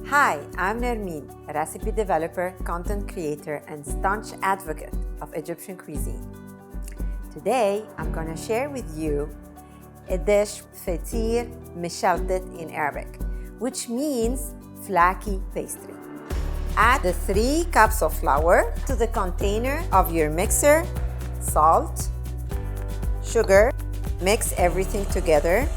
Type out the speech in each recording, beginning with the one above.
Hi, I'm Nermeen, a recipe developer, content creator, and staunch advocate of Egyptian cuisine. Today, I'm going to share with you a dish, Feteer Meshaltet in Arabic, which means flaky pastry. Add the 3 cups of flour to the container of your mixer, salt, sugar, mix everything together.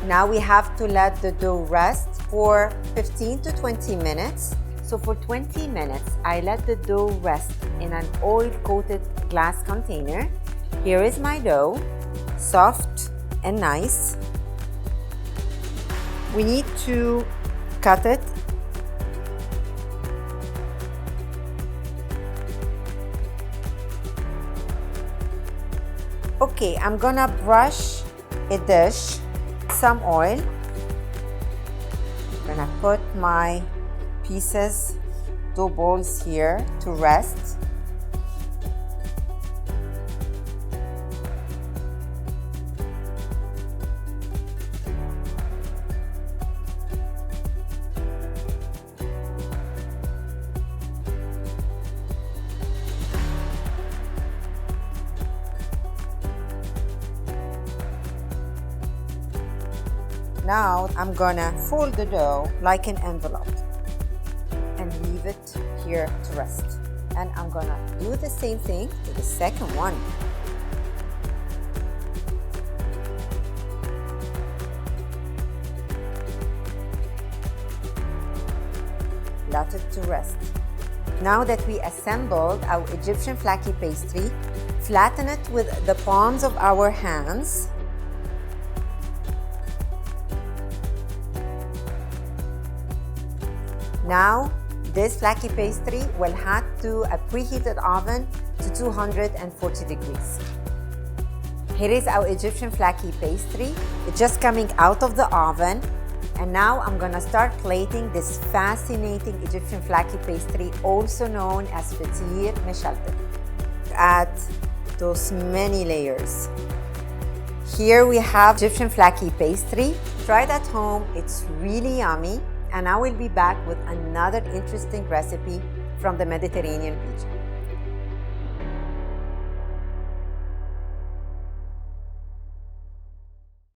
Now we have to let the dough rest for 15 to 20 minutes. So for 20 minutes, I let the dough rest in an oil-coated glass container. Here is my dough, soft and nice. We need to cut it. Okay, I'm gonna brush a dish, some oil. I'm gonna put my pieces, dough balls here to rest. Now I'm gonna fold the dough like an envelope and leave it here to rest. And I'm gonna do the same thing to the second one. Let it to rest. Now that we assembled our Egyptian flaky pastry, flatten it with the palms of our hands. Now, this flaky pastry will head to a preheated oven to 240 degrees. Here is our Egyptian flaky pastry. It's just coming out of the oven. And now I'm gonna start plating this fascinating Egyptian flaky pastry, also known as Feteer Meshaltet. Add those many layers. Here we have Egyptian flaky pastry. Try it at home, it's really yummy. And I will be back with another interesting recipe from the Mediterranean region.